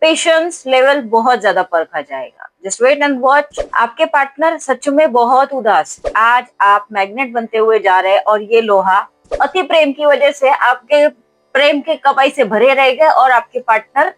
Patience level बहुत ज्यादा परखा जाएगा। Just wait and watch. आपके पार्टनर सच में बहुत उदास है। आज आप मैग्नेट बनते हुए जा रहे हैं और ये लोहा अति प्रेम की वजह से आपके प्रेम के कपाई से भरे रह गए और आपके पार्टनर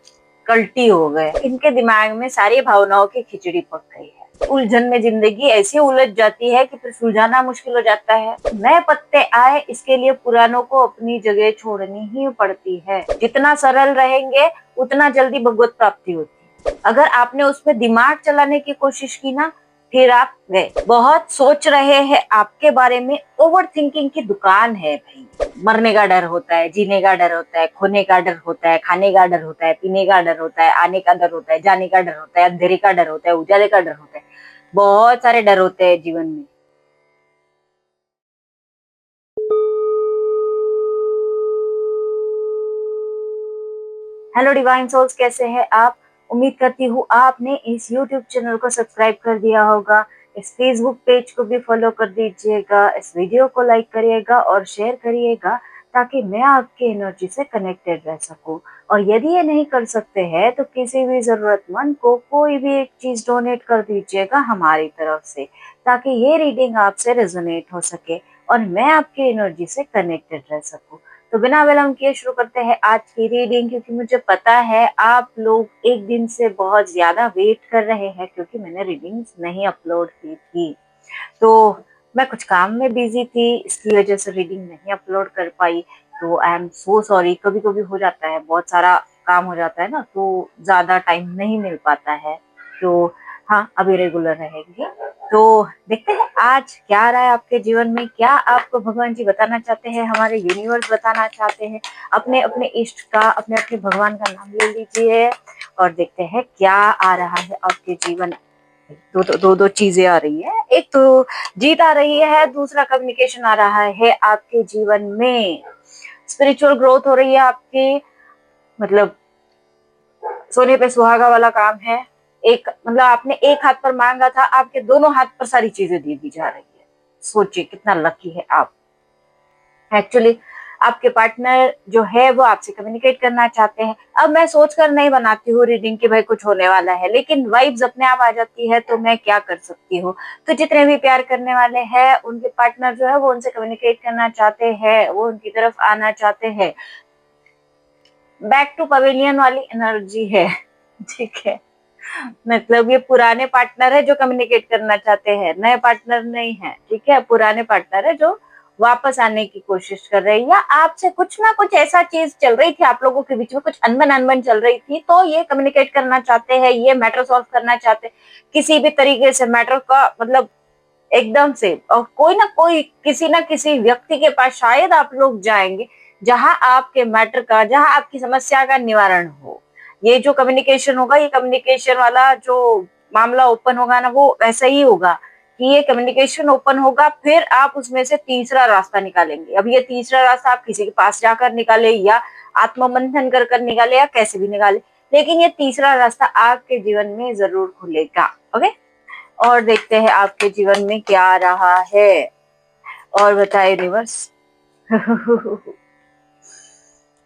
कल्टी हो गए। इनके दिमाग में सारी भावनाओं की खिचड़ी पक गई है। उलझन में जिंदगी ऐसी उलझ जाती है कि फिर सुलझाना मुश्किल हो जाता है। नए पत्ते आए, इसके लिए पुरानों को अपनी जगह छोड़नी ही पड़ती है। जितना सरल रहेंगे उतना जल्दी भगवत प्राप्ति होती है। अगर आपने उसमें दिमाग चलाने की कोशिश की ना, फिर आप गए। बहुत सोच रहे हैं आपके बारे में, ओवर थिंकिंग की दुकान है भाई। मरने का डर होता है, जीने का डर होता है, खोने का डर होता है, खाने का डर होता है, पीने का डर होता है, आने का डर होता है, जाने का डर होता है, अंधेरे का डर होता है, उजाले का डर होता है। बहुत सारे डर होते हैं जीवन में। हेलो डिवाइन सोल्स, कैसे हैं आप? उम्मीद करती हूँ आपने इस यूट्यूब चैनल को सब्सक्राइब कर दिया होगा। इस फेसबुक पेज को भी फॉलो कर दीजिएगा। इस वीडियो को लाइक करिएगा और शेयर करिएगा ताकि मैं आपके एनर्जी से कनेक्टेड रह सकूं। और यदि ये नहीं कर सकते हैं तो किसी भी जरूरतमंद को कोई भी एक चीज डोनेट कर दीजिएगा हमारी तरफ से, ताकि ये रीडिंग आपसे रेजोनेट हो सके और मैं आपकी एनर्जी से कनेक्टेड रह सकूं। तो बिना विलंब किए शुरू करते हैं आज की रीडिंग, क्योंकि मुझे पता है आप लोग एक दिन से बहुत ज्यादा वेट कर रहे हैं, क्योंकि मैंने रीडिंग्स नहीं अपलोड की थी। तो मैं कुछ काम में बिजी थी, इसकी वजह से रीडिंग नहीं अपलोड कर पाई। तो आई एम सो सॉरी। कभी कभी हो जाता है, बहुत सारा काम हो जाता है ना, तो ज्यादा टाइम नहीं मिल पाता है। तो हाँ, अभी रेगुलर रहेंगे। तो देखते हैं आज क्या आ रहा है आपके जीवन में। क्या आपको भगवान जी बताना चाहते हैं, हमारे यूनिवर्स बताना चाहते हैं। अपने अपने इष्ट का, अपने अपने भगवान का नाम ले लीजिए और देखते हैं क्या आ रहा है आपके जीवन में। दो चीजें आ रही है। एक तो जीत आ रही है, दूसरा कम्युनिकेशन आ रहा है आपके जीवन में। स्पिरिचुअल ग्रोथ हो रही है आपकी, मतलब सोने पे सुहागा वाला काम है। एक मतलब आपने एक हाथ पर मांगा था, आपके दोनों हाथ पर सारी चीजें दे दी जा रही है। सोचिए कितना लकी है आप। एक्चुअली आपके पार्टनर जो है वो आपसे कम्युनिकेट करना चाहते हैं। अब मैं सोचकर नहीं बनाती हूँ रीडिंग कि भाई कुछ होने वाला है, लेकिन वाइब्स अपने आप आ जाती है, तो मैं क्या कर सकती हूँ। तो जितने भी प्यार करने वाले हैं, उनके पार्टनर जो है वो उनसे कम्युनिकेट करना चाहते हैं, वो उनकी तरफ आना चाहते हैं। बैक टू पवेलियन वाली एनर्जी है। ठीक है, मतलब ये पुराने पार्टनर है जो कम्युनिकेट करना चाहते हैं, नए पार्टनर नहीं है। ठीक है, पुराने पार्टनर है जो वापस आने की कोशिश कर रहे हैं, या आपसे कुछ ना कुछ ऐसा चीज चल रही थी, आप लोगों के बीच में कुछ अनबन अनबन चल रही थी, तो ये कम्युनिकेट करना चाहते हैं, ये मैटर सॉल्व करना चाहते हैं किसी भी तरीके से। मैटर का मतलब एकदम से, और कोई ना कोई किसी ना किसी व्यक्ति के पास शायद आप लोग जाएंगे जहां आपके मैटर का, जहां आपकी समस्या का निवारण हो। ये जो कम्युनिकेशन होगा, ये कम्युनिकेशन वाला जो मामला ओपन होगा ना, वो वैसा ही होगा कि ये कम्युनिकेशन ओपन होगा, फिर आप उसमें से तीसरा रास्ता निकालेंगे। अब ये तीसरा रास्ता आप किसी के पास जाकर निकाले, या आत्ममंथन कर कर निकाले, या कैसे भी निकाले, लेकिन ये तीसरा रास्ता आपके जीवन में जरूर खुलेगा। ओके, और देखते हैं आपके जीवन में क्या आ रहा है। और बताए रिवर्स।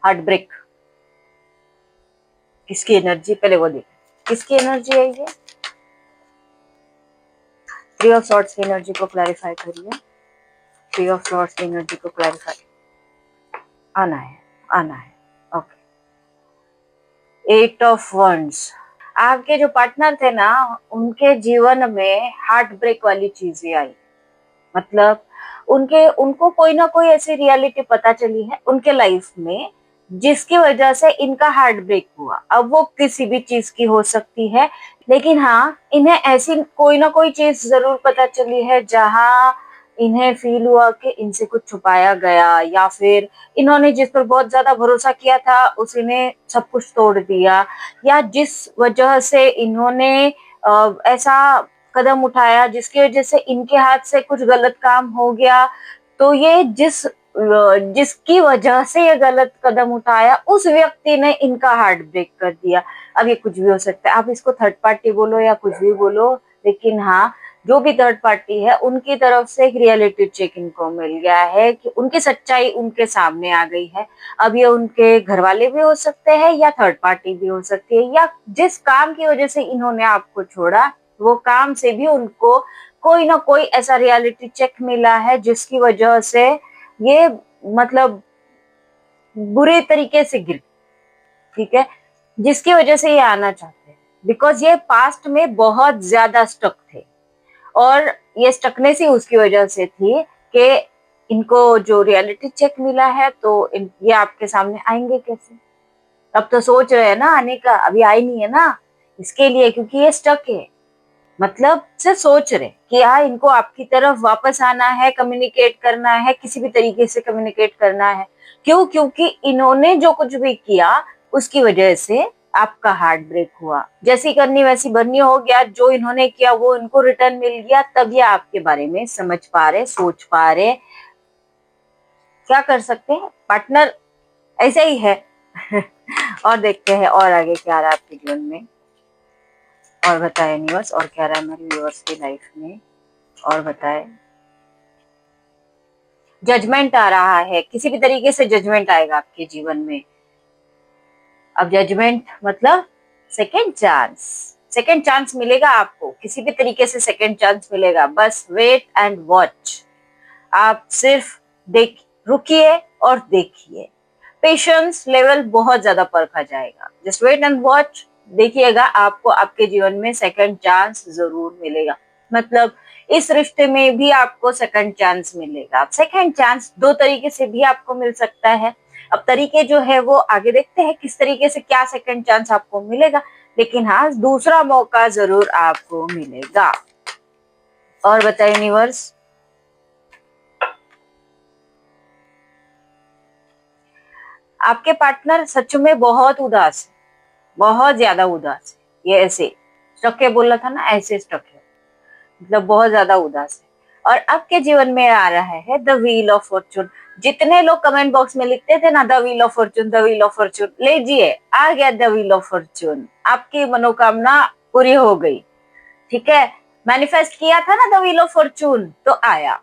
हार्ट ब्रेक किसकी एनर्जी, पहले वो देख किसकी एनर्जी है ये। थ्री ऑफ सॉर्ड्स की एनर्जी को क्लैरिफाई करिए। थ्री ऑफ सॉर्ड्स की एनर्जी को क्लैरिफाई आना है, आना है। Okay, eight of wands. आपके जो पार्टनर थे ना, उनके जीवन में हार्ट ब्रेक वाली चीजें आई। मतलब उनको कोई ना कोई ऐसी रियलिटी पता चली है उनके लाइफ में, जिसकी वजह से इनका हार्ट ब्रेक हुआ। अब वो किसी भी चीज की हो सकती है, लेकिन हाँ, इन्हें ऐसी कोई ना कोई चीज जरूर पता चली है जहां इन्हें फील हुआ कि इनसे कुछ छुपाया गया, या फिर इन्होंने जिस पर बहुत ज्यादा भरोसा किया था उसी ने सब कुछ तोड़ दिया, या जिस वजह से इन्होंने ऐसा कदम उठाया जिसकी वजह से इनके हाथ से कुछ गलत काम हो गया। तो ये जिसकी वजह से ये गलत कदम उठाया, उस व्यक्ति ने इनका हार्ट ब्रेक कर दिया। अब ये कुछ भी हो सकता है, आप इसको थर्ड पार्टी बोलो या कुछ भी बोलो, लेकिन हाँ, जो भी थर्ड पार्टी है उनकी तरफ से एक रियलिटी चेक इनको मिल गया है कि उनकी सच्चाई उनके सामने आ गई है। अब ये उनके घर वाले भी हो सकते हैं या थर्ड पार्टी भी हो सकती है, या जिस काम की वजह से इन्होंने आपको छोड़ा वो काम से भी उनको कोई ना कोई ऐसा रियलिटी चेक मिला है जिसकी वजह से ये मतलब बुरे तरीके से गिर, ठीक है, जिसकी वजह से ये आना चाहते हैं, बिकॉज ये पास्ट में बहुत ज्यादा स्टक थे और ये स्टकनेस ही उसकी वजह से थी कि इनको जो रियलिटी चेक मिला है तो ये आपके सामने आएंगे कैसे। अब तो सोच रहे हैं ना आने का, अभी आई नहीं है ना इसके लिए, क्योंकि ये स्टक है। मतलब से सोच रहे कि हाँ इनको आपकी तरफ वापस आना है, कम्युनिकेट करना है, किसी भी तरीके से कम्युनिकेट करना है। क्यों? क्योंकि इन्होंने जो कुछ भी किया उसकी वजह से आपका हार्ट ब्रेक हुआ। जैसी करनी वैसी भरनी हो गया, जो इन्होंने किया वो इनको रिटर्न मिल गया, तब ये आपके बारे में समझ पा रहे, सोच पा रहे। क्या कर सकते हैं, पार्टनर ऐसे ही है। और देखते हैं और आगे क्या रहा आपके जीवन में, और बताए यूनिवर्स और क्या रहा हमारे व्यूअर्स की लाइफ में, और बताए। जजमेंट आ रहा है, किसी भी तरीके से जजमेंट आएगा आपके जीवन में। अब जजमेंट मतलब सेकेंड चांस, सेकेंड चांस मिलेगा आपको, किसी भी तरीके से सेकेंड चांस मिलेगा। बस वेट एंड वॉच, आप सिर्फ देख रुकिए और देखिए। पेशेंस लेवल बहुत ज्यादा परखा जाएगा। जस्ट वेट एंड वॉच, देखिएगा आपको आपके जीवन में सेकंड चांस जरूर मिलेगा। मतलब इस रिश्ते में भी आपको सेकंड चांस मिलेगा। सेकंड चांस दो तरीके से भी आपको मिल सकता है। अब तरीके जो है वो आगे देखते हैं किस तरीके से क्या सेकंड चांस आपको मिलेगा, लेकिन हाँ दूसरा मौका जरूर आपको मिलेगा। और बताइए यूनिवर्स, आपके पार्टनर सच में बहुत उदास है, बहुत ज्यादा उदास है। ये ऐसे स्टक है, बोला था ना ऐसे स्टक है, मतलब बहुत ज्यादा उदास है। और आपके जीवन में आ रहा है द व्हील ऑफ फॉर्चून। जितने लोग कमेंट बॉक्स में लिखते थे ना the wheel of Fortune, the wheel of Fortune, लीजिए आ गया द व्हील ऑफ फॉर्चून। आपकी मनोकामना पूरी हो गई, ठीक है। मैनिफेस्ट किया था ना द व्हील ऑफ फॉर्चून, तो आया।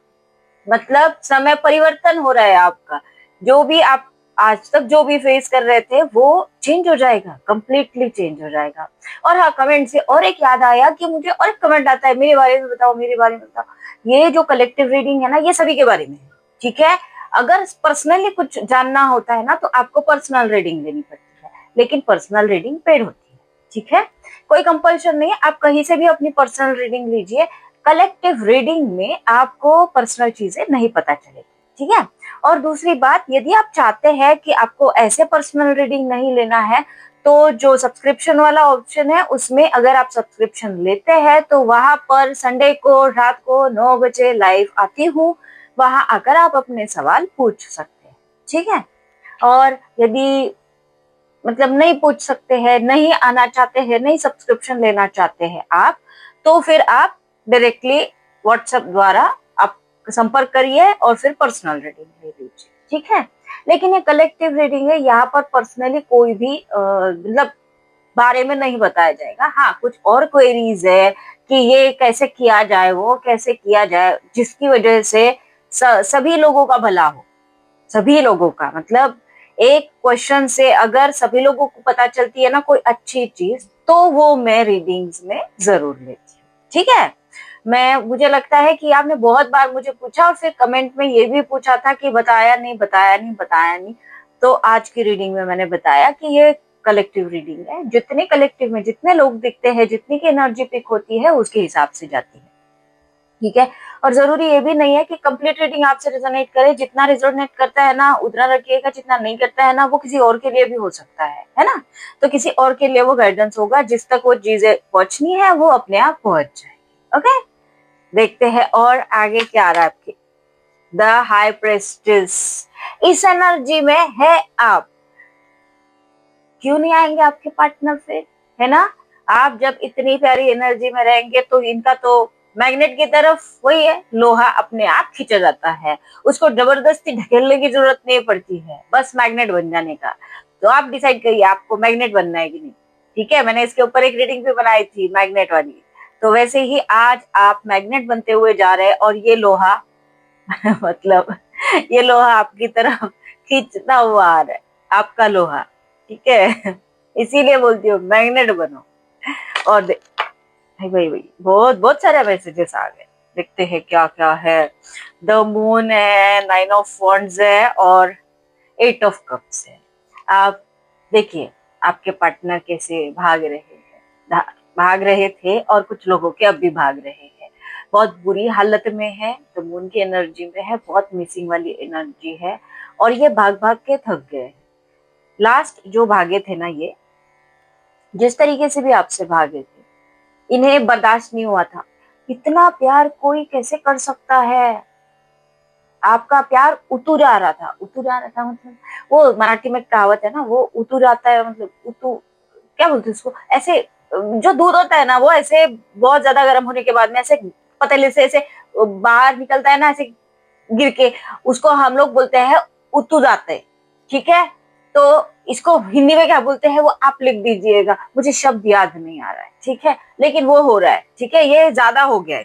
मतलब समय परिवर्तन हो रहा है आपका। जो भी आप आज तक जो भी फेस कर रहे थे वो चेंज हो जाएगा, कंप्लीटली चेंज हो जाएगा। और हाँ, कमेंट से और एक याद आया कि मुझे और एक कमेंट आता है, मेरे बारे में बताओ, मेरे बारे में बताओ। ये जो कलेक्टिव रीडिंग है ना ये सभी के बारे में है, ठीक है। अगर पर्सनली कुछ जानना होता है ना तो आपको पर्सनल रीडिंग लेनी पड़ती है, लेकिन पर्सनल रीडिंग पेड होती है, ठीक है। कोई कंपल्शन नहीं है, आप कहीं से भी अपनी पर्सनल रीडिंग लीजिए। कलेक्टिव रीडिंग में आपको पर्सनल चीजें नहीं पता चलेगी, ठीक है। और दूसरी बात, यदि आप चाहते हैं कि आपको ऐसे पर्सनल रीडिंग नहीं लेना है तो जो सब्सक्रिप्शन वाला ऑप्शन है उसमें अगर आप सब्सक्रिप्शन लेते हैं तो वहां पर संडे को रात को 9 बजे लाइव आती हूँ, वहां आकर आप अपने सवाल पूछ सकते हैं, ठीक है। और यदि मतलब नहीं पूछ सकते हैं, नहीं आना चाहते हैं, नहीं सब्सक्रिप्शन लेना चाहते हैं आप, तो फिर आप डायरेक्टली व्हाट्सएप द्वारा आप संपर्क करिए और फिर पर्सनल रीडिंग ले लीजिए, ठीक है। लेकिन ये कलेक्टिव रीडिंग है, यहाँ पर पर्सनली कोई भी मतलब बारे में नहीं बताया जाएगा। हाँ, कुछ और क्वेरीज है कि ये कैसे किया जाए, वो कैसे किया जाए, जिसकी वजह से सभी लोगों का भला हो। सभी लोगों का मतलब एक क्वेश्चन से अगर सभी लोगों को पता चलती है ना कोई अच्छी चीज, तो वो मैं रीडिंग्स में जरूर लेती हूँ, ठीक है। मैं मुझे लगता है कि आपने बहुत बार मुझे पूछा और फिर कमेंट में ये भी पूछा था कि बताया नहीं बताया नहीं बताया नहीं, तो आज की रीडिंग में मैंने बताया कि ये कलेक्टिव रीडिंग है। जितने कलेक्टिव में जितने लोग दिखते हैं, जितनी की एनर्जी पिक होती है उसके हिसाब से जाती है, ठीक है। और जरूरी ये भी नहीं है कि कंप्लीट रीडिंग आपसे रेजोनेट करे। जितना रेजोनेट करता है ना उतना रखिएगा, जितना नहीं करता है ना वो किसी और के लिए भी हो सकता है ना। तो किसी और के लिए वो गाइडेंस होगा, जिस तक वो चीजें पहुंचनी है वो अपने आप पहुंच जाएगी। ओके, देखते हैं और आगे क्या आ रहा है आपके। द हाई प्रेस्टिस, इस एनर्जी में है आप। क्यों नहीं आएंगे आपके पार्टनर फिर, है ना। आप जब इतनी प्यारी एनर्जी में रहेंगे तो इनका तो मैग्नेट की तरफ वही है, लोहा अपने आप खींचा जाता है, उसको जबरदस्ती ढकेलने की जरूरत नहीं पड़ती है, बस मैग्नेट बन जाने का। तो आप डिसाइड करिए आपको मैग्नेट बनना है कि नहीं, ठीक है। मैंने इसके ऊपर एक रीडिंग भी बनाई थी मैग्नेट वाली, तो वैसे ही आज आप मैग्नेट बनते हुए जा रहे हैं और ये लोहा मतलब ये लोहा आपकी तरफ खींचता हुआ आ रहा है, आपका लोहा, ठीक है। इसीलिए बोलती हूँ मैग्नेट बनो। और भाई भाई भाई बहुत बहुत सारे मैसेजेस आ गए, देखते हैं क्या क्या है। द मून है, 9 ऑफ वॉन्ड्स है और 8 ऑफ कप्स है। आप देखिए आपके पार्टनर कैसे भाग रहे हैं, भाग रहे थे और कुछ लोगों के अब भी भाग रहे हैं। बहुत बुरी हालत में है, तो मून की एनर्जी में है, बहुत मिसिंग वाली एनर्जी है और ये भाग भाग के थक गए। लास्ट जो भागे थे ना, ये जिस तरीके से भी आपसे भागे थे, इन्हें बर्दाश्त नहीं हुआ था। इतना प्यार कोई कैसे कर सकता है? आपका प्यार उतू जा रहा था, उतू जा रहा था मतलब, वो मराठी में कहावत है ना, वो उतू जाता है मतलब उतू, क्या बोलते हैं उसको, ऐसे जो दूध होता है ना, वो ऐसे बहुत ज्यादा गर्म होने के बाद में ऐसे पतीले से ऐसे बाहर निकलता है ना, ऐसे गिर के, उसको हम लोग बोलते हैं उतू जाते हैं, ठीक है। तो इसको हिंदी में क्या बोलते हैं वो आप लिख दीजिएगा, मुझे शब्द याद नहीं आ रहा है, ठीक है, लेकिन वो हो रहा है, ठीक है। ये ज्यादा हो गया,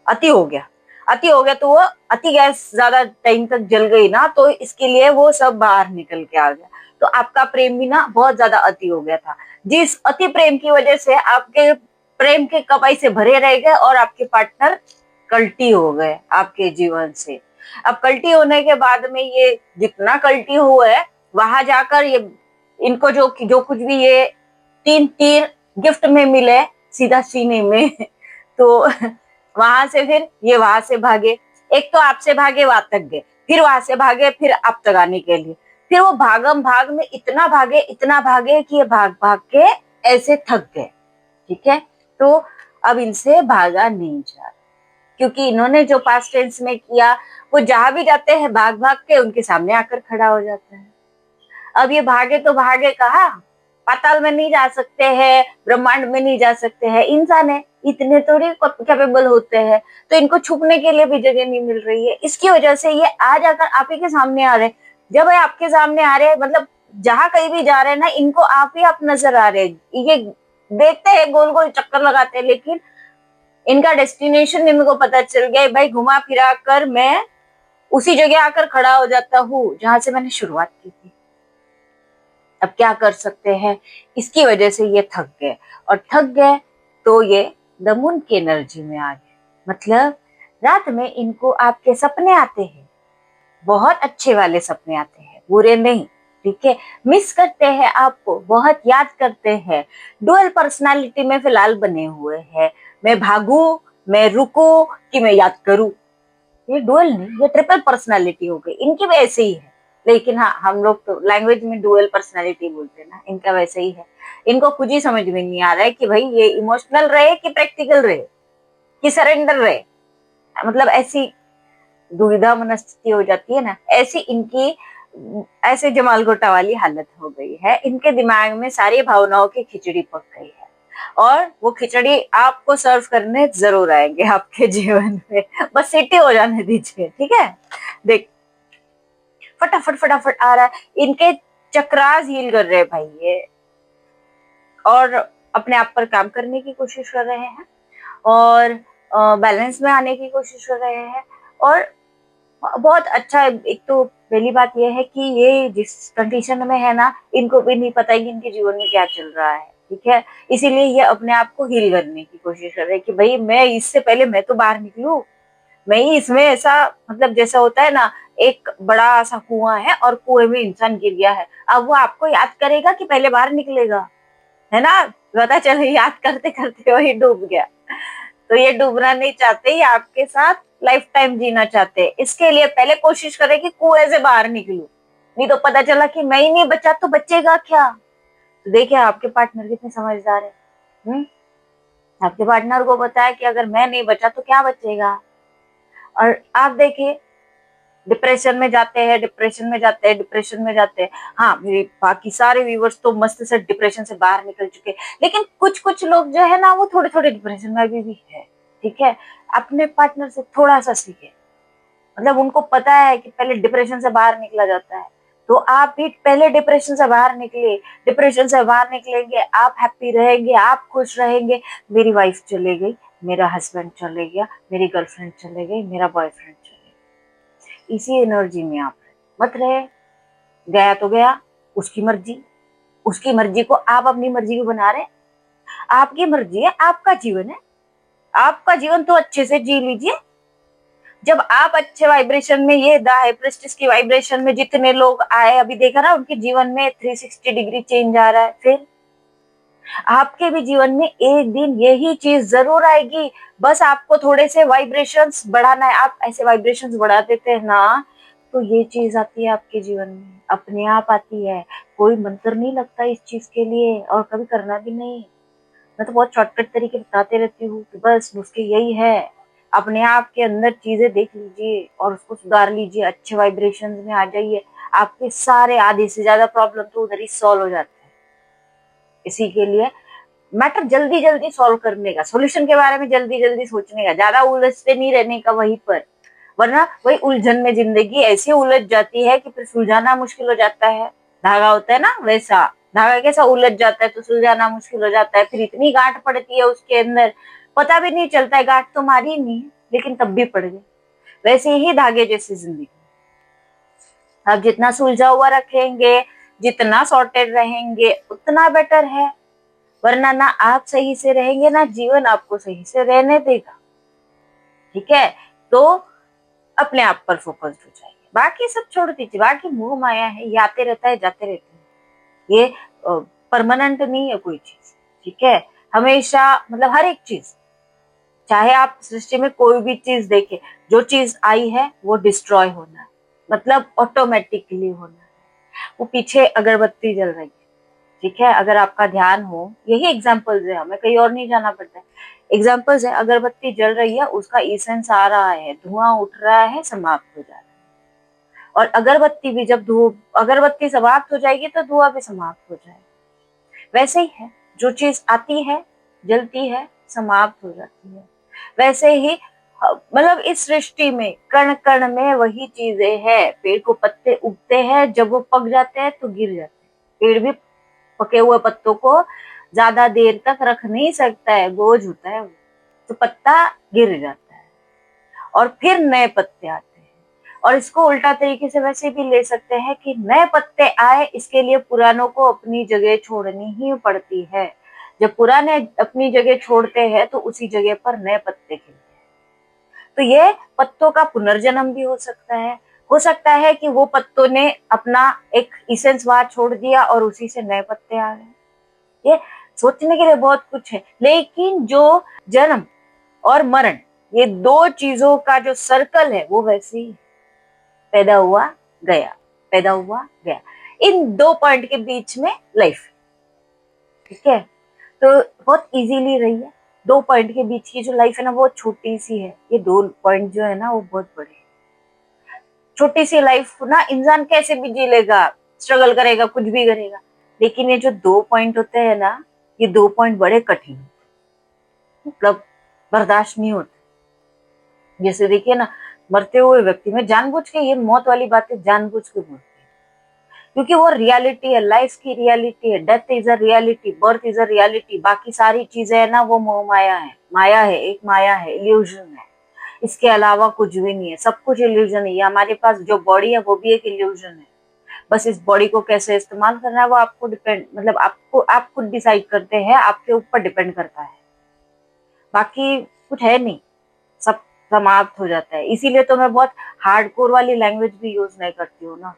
अति हो गया, अति हो गया, तो वो अति गैस ज्यादा टाइम तक जल गई ना, तो इसके लिए वो सब बाहर निकल के आ गया। तो आपका प्रेम भी ना बहुत ज्यादा अति हो गया था, जिस अति प्रेम की वजह से आपके प्रेम के कपाई से भरे रह गए और आपके पार्टनर कल्टी हो गए आपके जीवन से। अब कल्टी होने के बाद में ये जितना कल्टी हुआ है, वहां जाकर ये इनको जो कुछ भी ये 3 तीर गिफ्ट में मिले सीधा सीने में तो वहां से फिर ये वहां से भागे, एक तो आपसे भागे वहां तक गए, फिर वहां से भागे फिर आप तक आने के लिए, फिर वो भागम भाग में इतना भागे कि ये भाग भाग के ऐसे थक गए, ठीक है। तो अब इनसे भागा नहीं जा, क्योंकि इन्होंने जो पास्ट टेंस में किया, वो जहां भी जाते हैं भाग भाग के उनके सामने आकर खड़ा हो जाता है। अब ये भागे तो भागे कहाँ, पाताल में नहीं जा सकते हैं, ब्रह्मांड में नहीं जा सकते हैं, इंसान है, इतने थोड़ी कैपेबल होते हैं, तो इनको छुपने के लिए भी जगह नहीं मिल रही है। इसकी वजह से ये आ जाकर आप ही के सामने आ रहे हैं। जब ये आपके सामने आ रहे हैं, मतलब जहां कहीं भी जा रहे हैं ना, इनको आप ही आप नजर आ रहे हैं। ये देखते हैं, गोल गोल चक्कर लगाते हैं, लेकिन इनका डेस्टिनेशन इनको पता चल गया, भाई घुमा फिरा कर मैं उसी जगह आकर खड़ा हो जाता हूँ जहां से मैंने शुरुआत की थी। अब क्या कर सकते हैं, इसकी वजह से ये थक गए, और थक गए तो ये द मून की एनर्जी में आ गए। मतलब रात में इनको आपके सपने आते हैं, बहुत अच्छे वाले सपने आते हैं, बुरे नहीं, ठीक है। मिस करते हैं आपको, बहुत याद करते हैं, डुअल पर्सनालिटी में फिलहाल बने हुए हैं। मैं भागू, मैं रुकू कि मैं याद करूं, ये डुअल नहीं, ये ट्रिपल पर्सनालिटी हो गई। इनकी भी ऐसे ही है, लेकिन हाँ हम लोग तो लैंग्वेज में डुअल पर्सनालिटी बोलते हैं ना, इनका वैसे ही है। इनको खुद ही समझ में नहीं आ रहा है कि भाई ये इमोशनल रहे कि प्रैक्टिकल रहे कि सरेंडर रहे, मतलब ऐसी दुविधा मनस्थिति हो जाती है ना, ऐसी इनकी ऐसे जमालगोटा वाली हालत हो गई है। इनके दिमाग में सारी भावनाओं की खिचड़ी पक गई है, और वो खिचड़ी आपको सर्व करने जरूर आएंगे आपके जीवन में, बस सीटी हो जाने दीजिए, ठीक है। देख फटाफट फटाफट आ रहा है, इनके चक्रास हील कर रहे हैं भाई ये, और अपने आप पर काम करने की कोशिश कर रहे हैं, और बैलेंस में आने की कोशिश कर रहे हैं। और बहुत अच्छा है। एक तो पहली बात यह है कि ये जिस कंडीशन में है ना, इनको भी नहीं पता है कि इनके जीवन में क्या चल रहा है, ठीक है। इसीलिए ये अपने आप को हील करने की कोशिश कर रहे हैं कि भाई मैं इससे पहले मैं तो बाहर निकलूं, मैं ही इसमें ऐसा, मतलब जैसा होता है ना, एक बड़ा सा कुआं है और कुएं में इंसान गिर गया है, अब वो आपको याद करेगा कि पहले बाहर निकलेगा, है ना। पता चले याद करते करते वही डूब गया। तो ये डूबना नहीं चाहते, ये आपके साथ लाइफ टाइम जीना चाहते हैं। इसके लिए पहले कोशिश करें कि कुएं से बाहर निकलूं, नहीं तो पता चला कि मैं ही नहीं बचा तो बचेगा क्या। तो देखिए आपके पार्टनर कितने समझदार है। आपके पार्टनर को पता है कि अगर मैं नहीं बचा तो क्या बचेगा। और आप देखिए डिप्रेशन में जाते हैं, डिप्रेशन में जाते हैं, डिप्रेशन में जाते हैं। हाँ मेरे बाकी सारे व्यूवर्स तो मस्त से डिप्रेशन से बाहर निकल चुके हैं, लेकिन कुछ कुछ लोग जो है ना, वो थोड़े थोड़े डिप्रेशन में भी है, ठीक है। अपने पार्टनर से थोड़ा सा सीखे, मतलब उनको पता है कि पहले डिप्रेशन से बाहर निकला जाता है, तो आप भी पहले डिप्रेशन से बाहर निकले, डिप्रेशन से बाहर निकलेंगे, आप हैप्पी रहेंगे, आप खुश रहेंगे। मेरी वाइफ चले गई, मेरा हस्बैंड चले गया, मेरी गर्लफ्रेंड चले गई, मेरा बॉयफ्रेंड चले गया, इसी एनर्जी में आप मत रहे। गया तो गया, उसकी मर्जी, उसकी मर्जी को आप अपनी मर्जी को बना रहे। आपकी मर्जी है, आपका जीवन है, आपका जीवन तो अच्छे से जी लीजिए। जब आप अच्छे वाइब्रेशन में, ये द हाई प्रिस्टेस की वाइब्रेशन में जितने लोग आए, अभी देखा ना, उनके जीवन में 360 डिग्री चेंज आ रहा है। फिर आपके भी जीवन में एक दिन यही चीज जरूर आएगी, बस आपको थोड़े से वाइब्रेशंस बढ़ाना है। आप ऐसे वाइब्रेशंस बढ़ा देते हैं ना, तो ये चीज आती है आपके जीवन में, अपने आप आती है। कोई मंत्र नहीं लगता इस चीज के लिए, और कभी करना भी नहीं। मैं तो बहुत शॉर्टकट तरीके बताते रहती हूँ कि बस नुस्खे यही है। अपने आप के अंदर चीजें देख लीजिए और उसको सुधार लीजिए, अच्छे वाइब्रेशन में आ जाइए, आपके सारे आधे से ज्यादा प्रॉब्लम तो उधर ही सॉल्व हो जाते हैं। इसी के लिए मैटर जल्दी जल्दी सॉल्व करने का, सॉल्यूशन के बारे में जल्दी जल्दी सोचने का, ज्यादा उलझते नहीं रहने का वहीं पर, वरना वही उलझन में जिंदगी ऐसी उलझ जाती है कि फिर सुलझाना मुश्किल हो जाता है। धागा होता है ना, वैसा धागा कैसा उलझ जाता है तो सुलझाना मुश्किल हो जाता है। फिर इतनी गांठ पड़ती है उसके अंदर, पता भी नहीं चलता है, गांठ तो मारी नहीं लेकिन तब भी पड़ गई। वैसे ही धागे जैसी जिंदगी, आप जितना सुलझा हुआ रखेंगे, जितना सॉर्टेड रहेंगे, उतना बेटर है। वरना ना आप सही से रहेंगे, ना जीवन आपको सही से रहने देगा। ठीक है, तो अपने आप पर फोकस्ड हो जाइए, बाकी सब छोड़ दीजिए। बाकी मोह माया है, ये आते रहता है जाते रहता है, ये परमानेंट नहीं है कोई चीज। ठीक है, हमेशा मतलब हर एक चीज, चाहे आप सृष्टि में कोई भी चीज देखें, जो चीज आई है वो डिस्ट्रॉय होना है, मतलब ऑटोमेटिकली होना है। वो पीछे अगरबत्ती जल रही है, ठीक है, अगर आपका ध्यान हो, यही एग्जाम्पल्स है, हमें कहीं और नहीं जाना पड़ता है। एग्जाम्पल्स है, अगरबत्ती जल रही है, उसका इसेंस आ रहा है, धुआं उठ रहा है, समाप्त हो जा रहा है। और अगरबत्ती भी जब अगरबत्ती समाप्त हो जाएगी तो धुआं भी समाप्त हो जाएगा। वैसे ही है, जो चीज आती है, जलती है, समाप्त हो जाती है। वैसे ही मतलब इस सृष्टि में कण कण में वही चीजें हैं। पेड़ को पत्ते उगते हैं, जब वो पक जाते हैं तो गिर जाते हैं। पेड़ भी पके हुए पत्तों को ज्यादा देर तक रख नहीं सकता है, बोझ होता है वो, तो पत्ता गिर जाता है और फिर नए पत्ते आते हैं। और इसको उल्टा तरीके से वैसे भी ले सकते हैं कि नए पत्ते आए, इसके लिए पुरानों को अपनी जगह छोड़नी ही पड़ती है। जब पुराने अपनी जगह छोड़ते हैं तो उसी जगह पर नए पत्ते खिलते हैं। तो ये पत्तों का पुनर्जन्म भी हो सकता है। हो सकता है कि वो पत्तों ने अपना एक इसेंस वहां छोड़ दिया और उसी से नए पत्ते आ गए। ये सोचने के लिए बहुत कुछ है, लेकिन जो जन्म और मरण, ये दो चीजों का जो सर्कल है वो वैसे ही, पैदा हुआ गया, पैदा हुआ गया, इन दो पॉइंट के बीच में लाइफ। ठीक है, तो बहुत इजीली रही है। दो पॉइंट के बीच की जो लाइफ है ना, वो छोटी सी है। ये दो पॉइंट जो है ना, वो बहुत बड़े हैं। छोटी सी लाइफ ना, इंसान कैसे भी जी लेगा, स्ट्रगल करेगा, कुछ भी करेगा, लेकिन ये जो दो पॉइंट होते हैं ना, ये दो पॉइंट बड़े कठिन, मतलब बर्दाश्त नहीं होते। जैसे देखिए ना, मरते हुए व्यक्ति में जानबूझ के ये मौत वाली बातें जानबूझ के बोलते हैं, क्योंकि वो रियलिटी है, लाइफ की रियलिटी है। Death is a reality, birth is a reality, बाकी सारी चीजें है ना, वो मोह माया है, माया है, एक माया है, इल्यूजन है। इसके अलावा कुछ भी नहीं है, सब कुछ इल्यूजन है। ये हमारे पास जो बॉडी है वो भी एक इल्यूजन है। बस इस बॉडी को कैसे इस्तेमाल करना है वो आपको डिपेंड, मतलब आपको, आप खुद डिसाइड करते हैं, आपके ऊपर डिपेंड करता है। बाकी कुछ है नहीं, सब समाप्त हो जाता है। इसीलिए तो मैं बहुत हार्डकोर वाली लैंग्वेज भी यूज नहीं करती हूँ ना,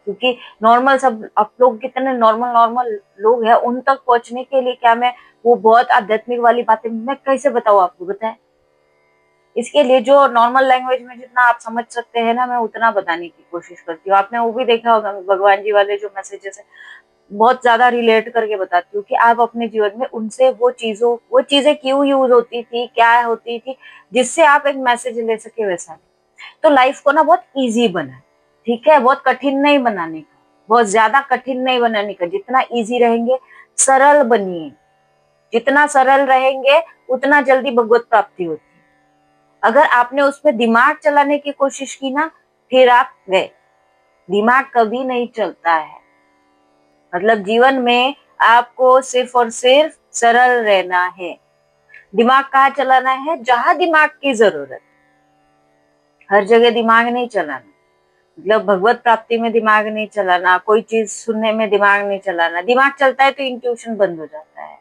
क्योंकि नॉर्मल सब, आप लोग कितने नॉर्मल नॉर्मल लोग हैं, उन तक पहुंचने के लिए क्या मैं वो बहुत आध्यात्मिक वाली बातें मैं कैसे बताऊँ आपको, बताएं। इसके लिए जो नॉर्मल लैंग्वेज में जितना आप समझ सकते हैं ना, मैं उतना बताने की कोशिश करती हूँ। आपने वो भी देखा होगा, भगवान जी वाले जो मैसेजेस है, बहुत ज्यादा रिलेट करके बताती हूँ कि आप अपने जीवन में उनसे वो चीजें क्यों यूज होती थी, क्या होती थी, जिससे आप एक मैसेज ले सके वैसा। तो लाइफ को ना बहुत इजी बनाए, ठीक है, बहुत कठिन नहीं बनाने का, बहुत ज्यादा कठिन नहीं बनाने का। जितना इजी रहेंगे, सरल बनिए, जितना सरल रहेंगे उतना जल्दी भगवत प्राप्ति होती है। अगर आपने उसमें दिमाग चलाने की कोशिश की ना, फिर आप गए, दिमाग कभी नहीं चलता है। मतलब जीवन में आपको सिर्फ और सिर्फ सरल रहना है। दिमाग कहाँ चलाना है? जहां दिमाग की जरूरत, हर जगह दिमाग नहीं चलाना। मतलब भगवत प्राप्ति में दिमाग नहीं चलाना, कोई चीज सुनने में दिमाग नहीं चलाना। दिमाग चलता है तो इंट्यूशन बंद हो जाता है।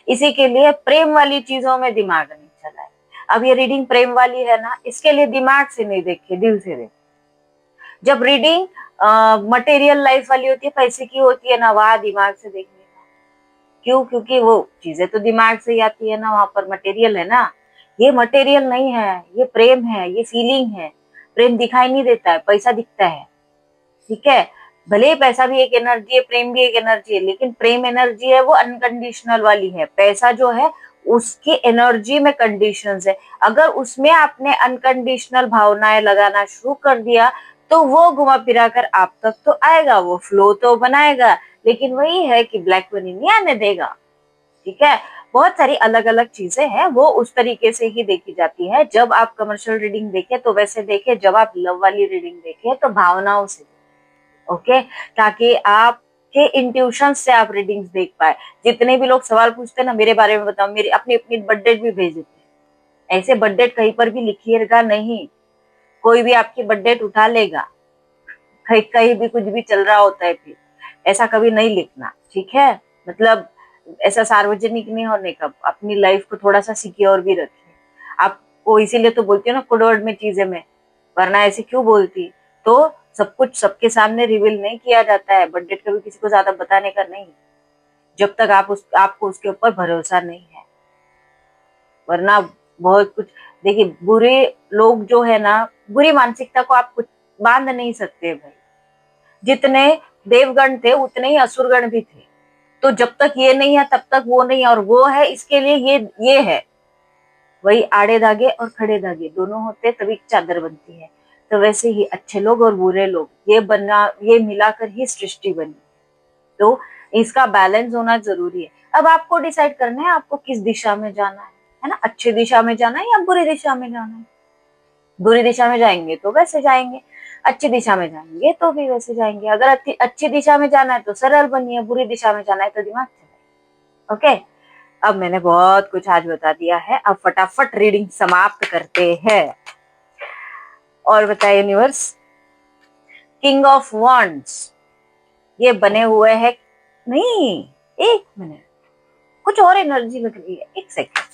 इसी के लिए प्रेम वाली चीजों में दिमाग नहीं चलाए। अब ये रीडिंग प्रेम वाली है ना, इसके लिए दिमाग से नहीं देखिए, दिल से देखिए। जब रीडिंग मटेरियल लाइफ वाली होती है, पैसे की होती है ना, वहां दिमाग से देखने का। क्यों? क्योंकि वो चीजें तो दिमाग से ही आती है ना, वहां पर मटेरियल है ना। ये मटेरियल नहीं है, ये प्रेम है, ये फीलिंग है। प्रेम दिखाई नहीं देता है, पैसा दिखता है। ठीक है, भले ही पैसा भी एक एनर्जी है, प्रेम भी एक एनर्जी है, लेकिन प्रेम एनर्जी है वो अनकंडीशनल वाली है। पैसा जो है उसकी एनर्जी में कंडीशंस है। अगर उसमें आपने अनकंडीशनल भावनाएं लगाना शुरू कर दिया तो वो घुमा फिरा कर आप तक तो आएगा, वो फ्लो तो बनाएगा, लेकिन वही है कि ब्लैक मनी नहीं आने देगा। ठीक है, बहुत सारी अलग अलग चीजें हैं, वो उस तरीके से ही देखी जाती है। जब आप कमर्शियल रीडिंग देखें तो वैसे देखें, जब आप लव वाली रीडिंग देखें तो भावनाओं से। ओके, ताकि आपके इंट्यूशन से आप रीडिंग्स देख पाए। जितने भी लोग सवाल पूछते हैं ना मेरे बारे में बताओ, मेरी अपनी अपनी बर्थ डेट भी भेज देते हैं। ऐसे बर्थ डेट कहीं पर भी लिखिएगा नहीं, कोई भी आपकी बर्थ डेट उठा लेगा। कहीं कहीं भी कुछ भी चल रहा होता है, फिर ऐसा कभी नहीं लिखना। ठीक है, मतलब ऐसा सार्वजनिक नहीं होने का। अपनी लाइफ को थोड़ा सा सिक्योर भी रखिए। आपको इसीलिए तो बोलती हूँ ना कोड में चीजें में, वरना ऐसे क्यों बोलती। तो सब कुछ सबके सामने रिवील नहीं किया जाता है। बर्थ डेट कभी किसी को ज्यादा बताने का नहीं, जब तक आपको उसके ऊपर भरोसा नहीं है। वरना बहुत कुछ, देखिए बुरे लोग जो है ना, बुरी मानसिकता को आप कुछ बांध नहीं सकते भाई। जितने देवगण थे उतने ही असुरगण भी थे। तो जब तक ये नहीं है तब तक वो नहीं है, और वो है इसके लिए ये है। वही आड़े धागे और खड़े धागे दोनों होते तभी चादर बनती है। तो वैसे ही अच्छे लोग और बुरे लोग ये मिलाकर ही सृष्टि बनी। तो इसका बैलेंस होना जरूरी है। अब आपको डिसाइड करना है आपको किस दिशा में जाना है ना, अच्छी दिशा में जाना है या बुरी दिशा में जाना है। बुरी दिशा में जाएंगे तो वैसे जाएंगे, अच्छी दिशा में जाएंगे तो भी वैसे जाएंगे। अगर अच्छी दिशा में जाना है तो सरल बनिए, बुरी दिशा में जाना है तो दिमाग चलाइए। ओके, अब मैंने बहुत कुछ आज बता दिया है, अब फटाफट रीडिंग समाप्त करते हैं। और बताइए यूनिवर्स, किंग ऑफ वॉन्ड्स ये बने हुए हैं। नहीं, एक मिनट, कुछ और एनर्जी लग रही है, एक सेकंड।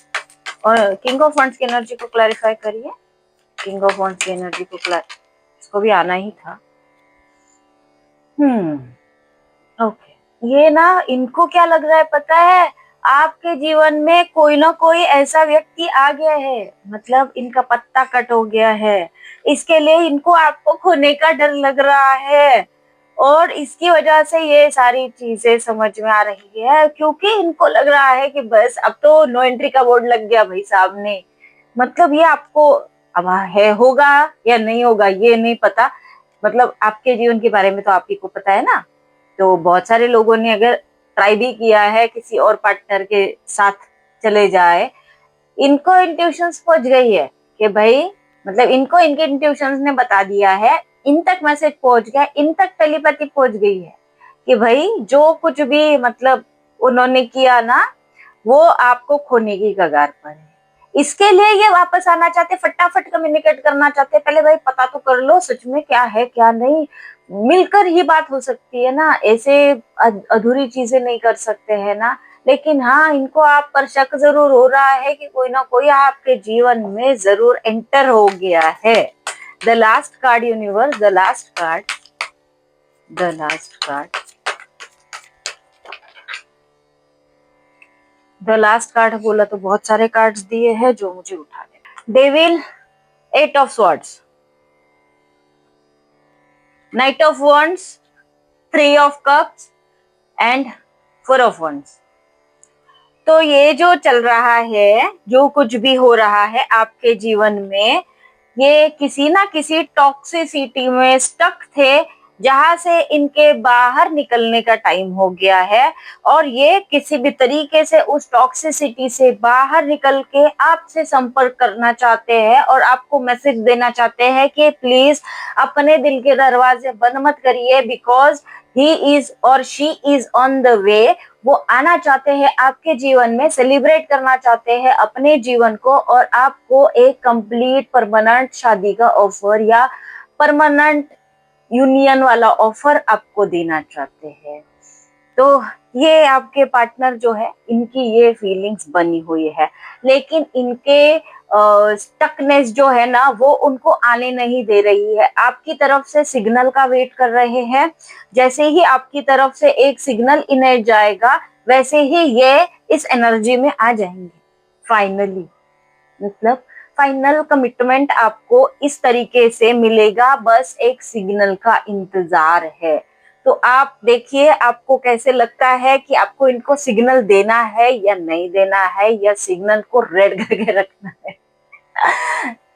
और किंग ऑफ वॉन्ड्स की एनर्जी को क्लैरिफाई करिए। किंग ऑफ वॉन्ड्स की एनर्जी को इसको भी आना ही था। ओके, ये ना इनको क्या लग रहा है पता है, आपके जीवन में कोई ना कोई ऐसा व्यक्ति आ गया है, मतलब इनका पत्ता कट हो गया है। इसके लिए इनको आपको खोने का डर लग रहा है, और इसकी वजह से ये सारी चीजें समझ में आ रही है, क्योंकि इनको लग रहा है कि बस अब तो नो एंट्री का बोर्ड लग गया भाई सामने। मतलब ये आपको अब है, होगा या नहीं होगा ये नहीं पता। मतलब आपके जीवन के बारे में तो आप ही को पता है ना। तो बहुत सारे लोगों ने अगर ट्राई भी किया है किसी और पार्टनर के साथ चले जाए, इनको इंट्यूशंस पहुंच गई है कि भाई, मतलब इनको इनके इंट्यूशंस ने बता दिया है, इन तक मैसेज पहुंच गया, इन तक टेलीपैथी पहुंच गई है कि भाई जो कुछ भी मतलब उन्होंने किया ना, वो आपको खोने की कगार पर है। इसके लिए ये वापस आना चाहते, फटाफट कम्युनिकेट करना चाहते। पहले भाई पता तो कर लो सच में क्या है क्या नहीं, मिलकर ही बात हो सकती है ना, ऐसे अधूरी चीजें नहीं कर सकते हैं ना। लेकिन हाँ, इनको आप पर शक जरूर हो रहा है कि कोई ना कोई आपके जीवन में जरूर एंटर हो गया है। The last card universe, the last card, the last card, the last card बोला तो बहुत सारे कार्ड्स दिए हैं जो मुझे उठाने। Devil, 8 of swords, night of wands, 3 of cups and 4 of wands. तो ये जो चल रहा है, जो कुछ भी हो रहा है आपके जीवन में, ये किसी ना किसी टॉक्सिसिटी में स्टक थे, जहां से इनके बाहर निकलने का टाइम हो गया है, और ये किसी भी तरीके से उस टॉक्सिसिटी से बाहर निकल के आपसे संपर्क करना चाहते हैं और आपको मैसेज देना चाहते हैं कि प्लीज अपने दिल के दरवाजे बंद मत करिए, बिकॉज ही इज और she is on the way. वो आना चाहते हैं आपके जीवन में, सेलिब्रेट करना चाहते हैं अपने जीवन को, और आपको एक कंप्लीट परमानेंट शादी का ऑफर या परमानेंट यूनियन वाला ऑफर आपको देना चाहते हैं। तो ये आपके पार्टनर जो है, इनकी ये फीलिंग्स बनी हुई है, लेकिन इनके स्टकनेस जो है ना, वो उनको आने नहीं दे रही है। आपकी तरफ से सिग्नल का वेट कर रहे हैं। जैसे ही आपकी तरफ से एक सिग्नल इन्हें जाएगा, वैसे ही ये इस एनर्जी में आ जाएंगे फाइनली। मतलब फाइनल कमिटमेंट आपको इस तरीके से मिलेगा, बस एक सिग्नल का इंतजार है। तो आप देखिए आपको कैसे लगता है कि आपको इनको सिग्नल देना है या नहीं देना है, या सिग्नल को रेड करके रखना है।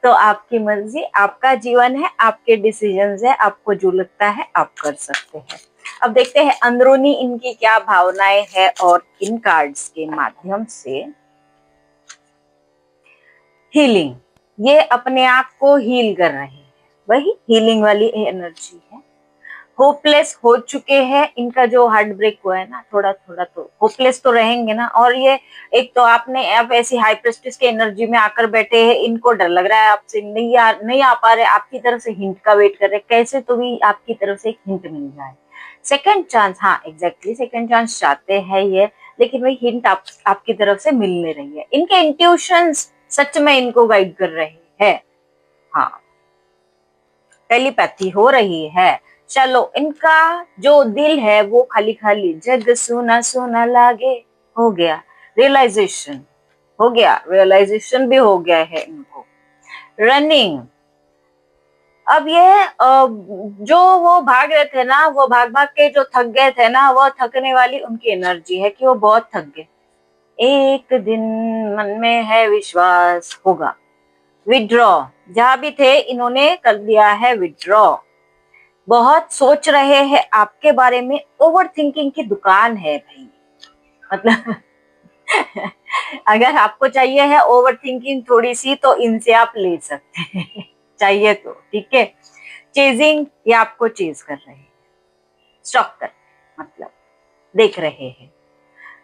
तो आपकी मर्जी, आपका जीवन है, आपके डिसीजंस है, आपको जो लगता है आप कर सकते हैं। अब देखते हैं अंदरूनी इनकी क्या भावनाएं हैं, और इन कार्ड्स के माध्यम से हीलिंग, ये अपने आप को हील कर रहे हैं, वही हीलिंग वाली एनर्जी है। होपलेस हो चुके हैं, इनका जो हार्ट ब्रेक हुआ है ना, थोड़ा थोड़ा तो होपलेस तो रहेंगे ना। और ये एक तो आपने अब ऐसी हाई प्रेस्टिस की एनर्जी में आकर बैठे हैं, इनको डर लग रहा है आपसे, नहीं आ पा रहे, आपकी तरफ से हिंट का वेट कर रहे, कैसे तो भी आपकी तरफ से एक हिंट मिल जाए। सेकंड चांस, हाँ एग्जैक्टली सेकंड चांस चाहते हैं ये, लेकिन वही हिंट आपकी तरफ से मिल नहीं रही है। इनके इंट्यूशंस सच में इनको गाइड कर रहे हैं। हाँ, टेलीपैथी हो रही है। चलो, इनका जो दिल है वो खाली खाली, जग सुना सुना लागे, हो गया रियलाइजेशन, हो गया रियलाइजेशन भी हो गया है इनको। रनिंग, अब ये जो वो भाग रहे थे ना, वो भाग भाग के जो थक गए थे ना, वो थकने वाली उनकी एनर्जी है कि वो बहुत थक गए। एक दिन मन में है विश्वास होगा। विड्रॉ, जहां भी थे इन्होंने कर दिया है विड्रॉ। बहुत सोच रहे हैं आपके बारे में, ओवर थिंकिंग की दुकान है भाई। मतलब अगर आपको चाहिए है ओवर थिंकिंग थोड़ी सी, तो इनसे आप ले सकते हैं चाहिए तो, ठीक है। चेजिंग, ये आपको चेज कर रहे हैं, स्टॉक कर, मतलब देख रहे हैं,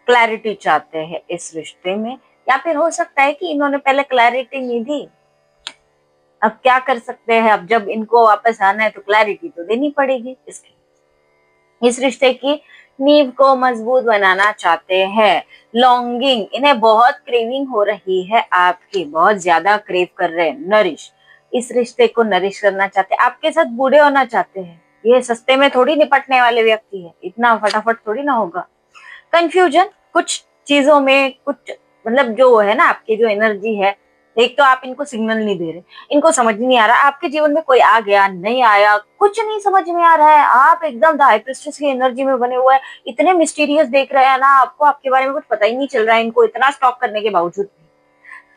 क्लैरिटी चाहते हैं इस रिश्ते में। या फिर हो सकता है कि इन्होंने पहले क्लैरिटी नहीं दी, अब क्या कर सकते हैं, अब जब इनको वापस आना है तो क्लैरिटी तो देनी पड़ेगी। इस रिश्ते की नींव को मजबूत बनाना चाहते हैं। लॉन्गिंग, इन्हें बहुत क्रेविंग हो रही है आपकी, बहुत ज्यादा क्रेव कर रहे हैं। नरिश, इस रिश्ते को नरिश करना चाहते हैं, आपके साथ बूढ़े होना चाहते हैं। ये सस्ते में थोड़ी निपटने वाले व्यक्ति है, इतना फटाफट थोड़ी ना होगा। कंफ्यूजन, कुछ चीजों में कुछ, मतलब जो है ना आपकी जो एनर्जी है, एक तो आप इनको सिग्नल नहीं दे रहे, इनको समझ नहीं आ रहा आपके जीवन में कोई आ गया नहीं आया, कुछ नहीं समझ में आ रहा है। आप एकदम द हाई प्रीस्टेस की एनर्जी में बने हुए हैं, इतने मिस्टीरियस देख रहे हैं ना, आपको आपके बारे में कुछ पता ही नहीं चल रहा है इनको, इतना स्टॉक करने के बावजूद भी।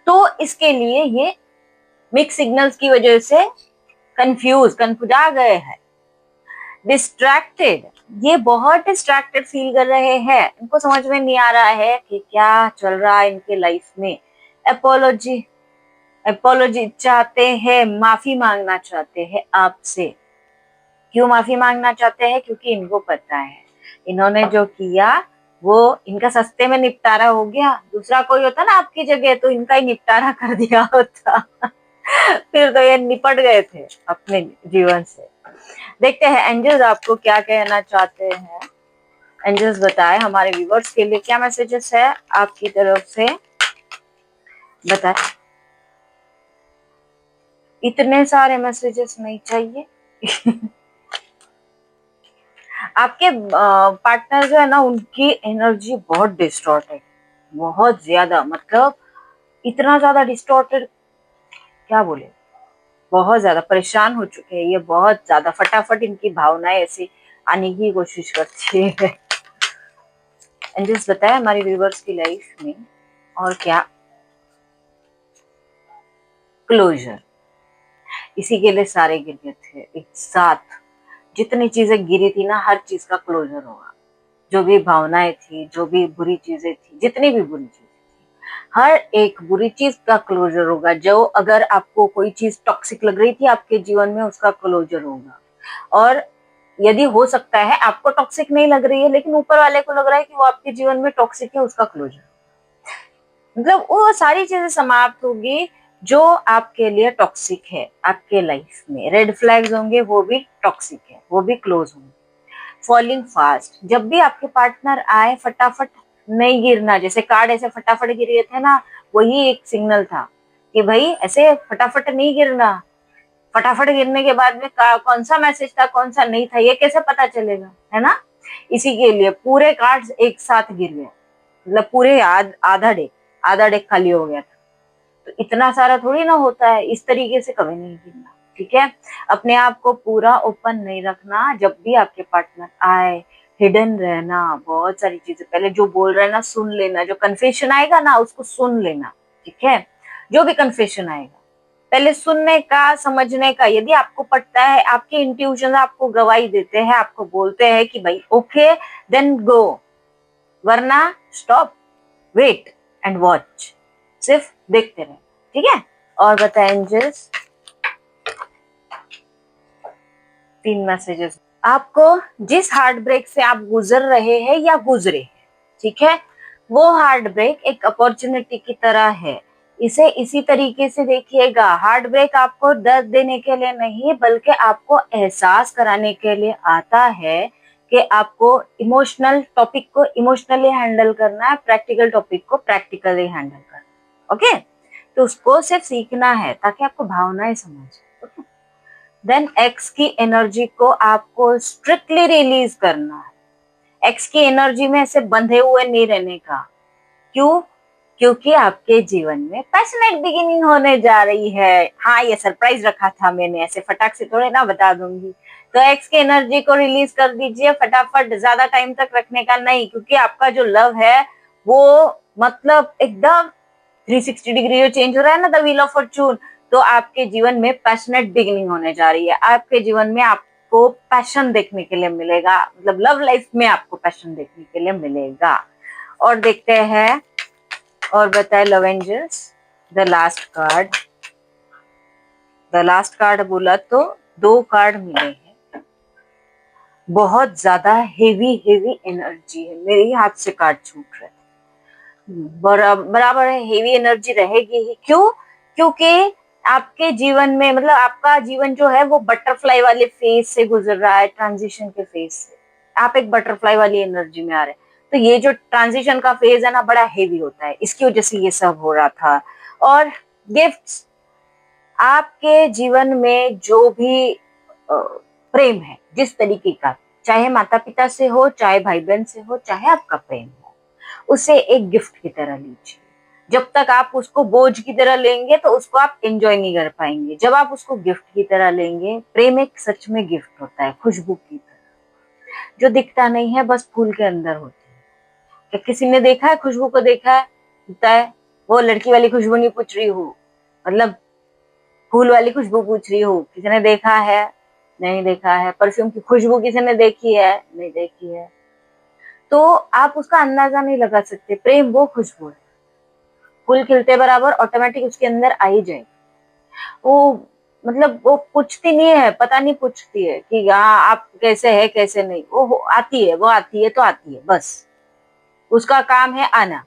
तो इसके लिए ये मिक्स सिग्नल्स की वजह से कंफ्यूज आ गए हैं। डिस्ट्रैक्टेड, ये बहुत डिस्ट्रैक्टेड फील कर रहे हैं, इनको समझ में नहीं आ रहा है कि क्या चल रहा है इनके लाइफ में। एपोलॉजी, एपोलॉजी चाहते हैं, माफी मांगना चाहते हैं आपसे। क्यों माफी मांगना चाहते हैं? क्योंकि इनको पता है इन्होंने जो किया वो इनका सस्ते में निपटारा हो गया। दूसरा कोई होता ना आपकी जगह, तो इनका ही निपटारा कर दिया होता फिर तो ये निपट गए थे अपने जीवन से। देखते हैं एंजल्स आपको क्या कहना चाहते हैं। एंजल्स बताए हमारे व्यूवर्स के लिए क्या मैसेजेस है आपकी तरफ से, बताए। इतने सारे मैसेजेस नहीं चाहिए आपके पार्टनर जो है ना, उनकी एनर्जी बहुत डिस्टॉर्टेड, बहुत ज्यादा, मतलब इतना ज्यादा डिस्टॉर्टेड, क्या बोले, बहुत ज्यादा परेशान हो चुके हैं ये, बहुत ज्यादा फटाफट इनकी भावनाएं ऐसी आने की कोशिश करती है। एंजल्स बताए हमारी व्यूवर्स की लाइफ में और क्या क्लोजर, इसी के लिए सारे गिर गए थे एक साथ। जितनी चीजें गिरी थी ना, हर चीज का क्लोजर होगा। जो भी भावनाएं थी, जो भी बुरी चीजें थी, जितनी भी बुरी चीजें थी, हर एक बुरी चीज का क्लोजर होगा। जो अगर आपको कोई चीज टॉक्सिक लग रही थी आपके जीवन में, उसका क्लोजर होगा। और यदि हो सकता है आपको टॉक्सिक नहीं लग रही है, लेकिन ऊपर वाले को लग रहा है कि वो आपके जीवन में टॉक्सिक है, उसका क्लोजर, मतलब वो सारी चीजें समाप्त होगी जो आपके लिए टॉक्सिक है। आपके लाइफ में रेड फ्लैग्स होंगे, वो भी टॉक्सिक है, वो भी क्लोज होंगे। फॉलिंग फास्ट, जब भी आपके पार्टनर आए फटाफट नहीं गिरना। जैसे कार्ड ऐसे फटाफट गिर गए थे ना, वही एक सिग्नल था कि भाई ऐसे फटाफट नहीं गिरना। फटाफट गिरने के बाद में कौन सा मैसेज था कौन सा नहीं था ये कैसे पता चलेगा, है ना। इसी के लिए पूरे कार्ड्स एक साथ गिर गए, मतलब पूरे आधा डेक खाली हो गया था। तो इतना सारा थोड़ी ना होता है, इस तरीके से कभी नहीं गिरना, ठीक है। अपने आप को पूरा ओपन नहीं रखना। जब भी आपके पार्टनर आए, हिडन रहना। बहुत सारी चीजें, पहले जो बोल रहे हैं ना सुन लेना। जो कन्फेशन आएगा ना उसको सुन लेना, ठीक है। जो भी कन्फेशन आएगा पहले सुनने का, समझने का। यदि आपको पटता है, आपके इंट्यूशन आपको गवाही देते हैं, आपको बोलते हैं कि भाई ओके देन गो, वरना स्टॉप, वेट एंड वॉच। सिर्फ देखते रहे, ठीक है। और बताएं एंजल्स, 3 मैसेजेस। आपको जिस हार्ट ब्रेक से आप गुजर रहे हैं या गुजरे, ठीक है, वो हार्ट ब्रेक एक अपॉर्चुनिटी की तरह है। इसे इसी तरीके से देखिएगा। हार्ट ब्रेक आपको दर्द देने के लिए नहीं, बल्कि आपको एहसास कराने के लिए आता है कि आपको इमोशनल टॉपिक को इमोशनली हैंडल करना है, प्रैक्टिकल टॉपिक को प्रैक्टिकली हैंडल करना है। ओके, तो उसको सिर्फ सीखना है ताकि आपको भावनाएं समझ। ओके, देन एक्स की एनर्जी को आपको स्ट्रिक्टली रिलीज करना है। एक्स की एनर्जी में ऐसे बंधे हुए नहीं रहने का। क्यों? क्योंकि आपके जीवन में पैशनेट बिगिनिंग होने जा रही है। हाँ, ये सरप्राइज रखा था मैंने, ऐसे फटाक से थोड़े ना बता दूंगी। तो एक्स की एनर्जी को रिलीज कर दीजिए फटाफट, ज्यादा टाइम तक रखने का नहीं, क्योंकि आपका जो लव है वो मतलब एकदम 360 डिग्री जो चेंज हो रहा है ना, द व्हील ऑफ फॉर्चून। तो आपके जीवन में पैशनेट बिगिनिंग होने जा रही है। आपके जीवन में आपको पैशन देखने के लिए मिलेगा, मतलब लव लाइफ में आपको पैशन देखने के लिए मिलेगा। और देखते हैं और बताए love angels, the last card. The last card बोला तो 2 कार्ड मिले हैं। बहुत ज्यादा हेवी हेवी एनर्जी है, मेरे ही हाथ से कार्ड छूट रहे थे। बराबर है, हेवी एनर्जी रहेगी ही। क्यों? क्योंकि आपके जीवन में, मतलब आपका जीवन जो है वो बटरफ्लाई वाले फेज से गुजर रहा है, ट्रांजिशन के फेज से। आप एक बटरफ्लाई वाली एनर्जी में आ रहे हैं। तो ये जो ट्रांजिशन का फेज है ना, बड़ा हेवी होता है, इसकी वजह से ये सब हो रहा था। और गिफ्ट्स, आपके जीवन में जो भी प्रेम है जिस तरीके का, चाहे माता पिता से हो, चाहे भाई बहन से हो, चाहे आपका प्रेम हो, उसे एक गिफ्ट की तरह लीजिए। जब तक आप उसको बोझ की तरह लेंगे तो उसको आप एंजॉय नहीं कर पाएंगे। जब आप उसको गिफ्ट की तरह लेंगे, प्रेम एक सच में गिफ्ट होता है, खुशबू की तरह, जो दिखता नहीं है, बस फूल के अंदर होती है। क्या किसी ने देखा है खुशबू को? देखा है, होता है। वो लड़की वाली खुशबू नहीं पूछ रही हूँ, मतलब फूल वाली खुशबू पूछ रही हूँ। किसी ने देखा है? नहीं देखा है। परफ्यूम की खुशबू किसी ने देखी है? नहीं देखी है। तो आप उसका अंदाजा नहीं लगा सकते। प्रेम वो खुशबू है, फूल खिलते बराबर ऑटोमेटिक उसके अंदर आ ही जाए। वो मतलब वो पूछती नहीं है, पता नहीं पूछती है कि हाँ आप कैसे है कैसे नहीं। वो आती है, वो आती है तो आती है, बस उसका काम है आना।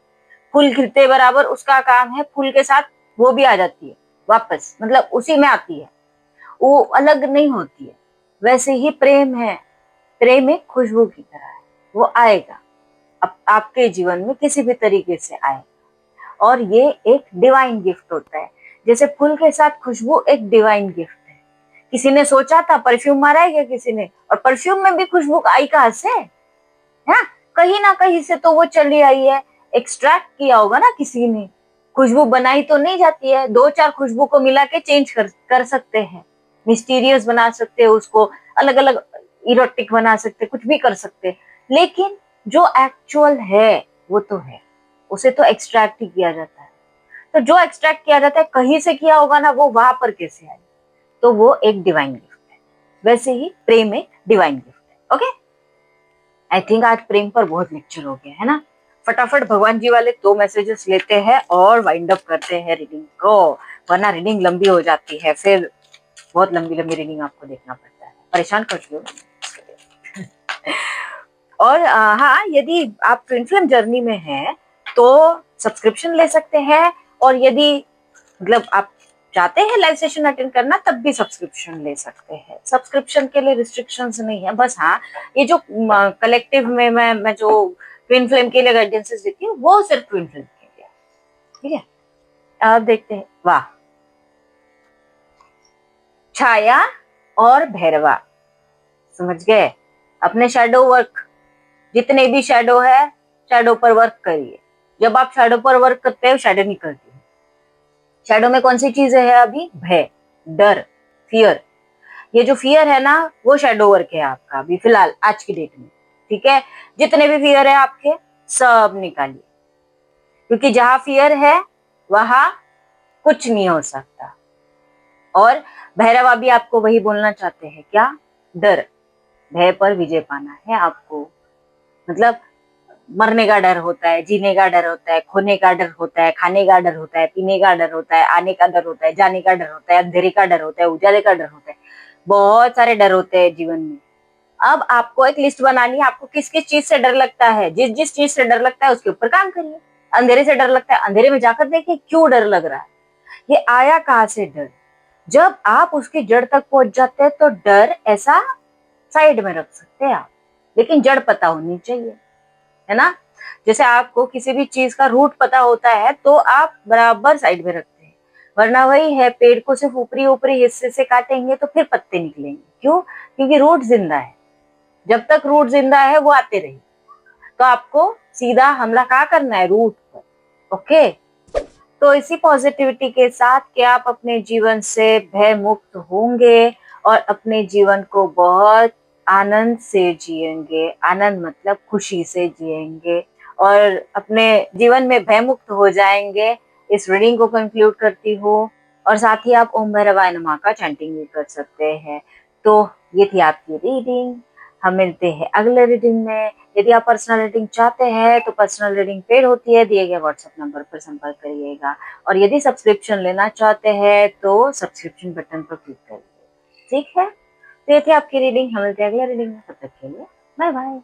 फूल खिलते बराबर उसका काम है, फूल के साथ वो भी आ जाती है वापस, मतलब उसी में आती है, वो अलग नहीं होती है। वैसे ही प्रेम है, प्रेम एक खुशबू की तरह है, वो आएगा आपके जीवन में किसी भी तरीके से आएगा। और ये एक डिवाइन गिफ्ट होता है। जैसे फूल के साथ खुशबू एक डिवाइन गिफ्ट है। किसी ने सोचा था परफ्यूम मारा है क्या किसी ने? और परफ्यूम में भी खुशबू आई कहाँ से? है कहीं ना कहीं से तो वो चली आई है, एक्सट्रैक्ट किया होगा ना किसी ने। खुशबू बनाई तो नहीं जाती है, 2-4 खुशबू को मिला के चेंज कर सकते हैं, मिस्टीरियस बना सकते हैं उसको, अलग अलग इरोटिक बना सकते, कुछ भी कर सकते। लेकिन जो एक्चुअल है वो तो है, उसे तो एक्सट्रैक्ट ही किया जाता है। तो जो एक्सट्रैक्ट किया जाता है कहीं से किया होगा ना, वो वहां पर कैसे आए? तो वो एक डिवाइन गिफ्ट है। वैसे ही प्रेम एक डिवाइन गिफ्ट है। ओके, आई थिंक आज प्रेम पर बहुत लेक्चर हो गया है ना। फटाफट भगवान जी वाले 2 मैसेजेस लेते हैं और वाइंड अप करते हैं रीडिंग को, वरना रीडिंग लंबी हो जाती है, फिर बहुत लंबी लंबी रीडिंग आपको देखना पड़ता है, परेशान करती हो। और हाँ, यदि आप ट्विन फ्लेम जर्नी में हैं तो सब्सक्रिप्शन ले सकते हैं, और यदि मतलब आप चाहते हैं लाइव सेशन अटेंड करना तब भी सब्सक्रिप्शन ले सकते हैं। सब्सक्रिप्शन के लिए रिस्ट्रिक्शंस नहीं है, बस हाँ ये जो कलेक्टिव में मैं जो ट्विन फ्लेम के लिए गाइडेंसेस देती हूँ वो सिर्फ ट्विन फ्लेम के लिए, ठीक है। अब देखते हैं, वाह, छाया और भैरवा, समझ गए। अपने शैडो वर्क, जितने भी शैडो है, शैडो पर वर्क करिए। जब आप शैडो पर वर्क करते हो शैडो निकलती है। शैडो में कौन सी चीजें है अभी? भय, डर, फियर। ये जो फियर है ना वो शैडो वर्क है आपका अभी फिलहाल आज की डेट में, ठीक है। जितने भी फियर है आपके सब निकालिए, क्योंकि जहां फियर है वहां कुछ नहीं हो सकता। और भैरव अभी आपको वही बोलना चाहते हैं, क्या? डर, भय पर विजय पाना है आपको। मतलब मरने का डर होता है, जीने का डर होता है, खोने का डर होता है, खाने का डर होता है, पीने का डर होता है, आने का डर होता है, जाने का डर होता है, अंधेरे का डर होता है, उजाले का डर होता है, बहुत सारे डर होते हैं जीवन में। अब आपको एक लिस्ट बनानी है, आपको किस किस चीज से डर लगता है, जिस जिस चीज से डर लगता है उसके ऊपर काम करिए। अंधेरे से डर लगता है, अंधेरे में जाकर देखिए क्यों डर लग रहा है, ये आया कहाँ से डर। जब आप उसकी जड़ तक पहुंच जाते हैं तो डर ऐसा साइड में रख सकते हैं आप, लेकिन जड़ पता होनी चाहिए, है ना। जैसे आपको किसी भी चीज का रूट पता होता है तो आप बराबर साइड में रखते हैं, वरना वही है, पेड़ को सिर्फ ऊपरी ऊपरी हिस्से से काटेंगे तो फिर पत्ते निकलेंगे। क्यों? क्योंकि रूट जिंदा है, जब तक रूट जिंदा है वो आते रहे। तो आपको सीधा हमला कहाँ करना है? रूट पर। ओके, तो इसी पॉजिटिविटी के साथ कि आप अपने जीवन से भय मुक्त होंगे और अपने जीवन को बहुत आनंद से जिएंगे। आनंद मतलब खुशी से जिएंगे और अपने जीवन में भय मुक्त हो जाएंगे। इस रीडिंग को कंक्लूड करती हूँ, और साथ ही आप ओम भैरवाय नमः का चैंटिंग भी कर सकते हैं। तो ये थी आपकी रीडिंग, हम मिलते हैं अगले रीडिंग में। यदि आप पर्सनल रीडिंग चाहते हैं तो पर्सनल रीडिंग पेड होती है, दिए गए व्हाट्सएप नंबर पर संपर्क करिएगा। और यदि सब्सक्रिप्शन लेना चाहते हैं तो सब्सक्रिप्शन बटन पर क्लिक करिए, ठीक है। तो ये थी आपकी रीडिंग, हम मिलते हैं अगले रीडिंग में, तब तक के लिए बाय बाय।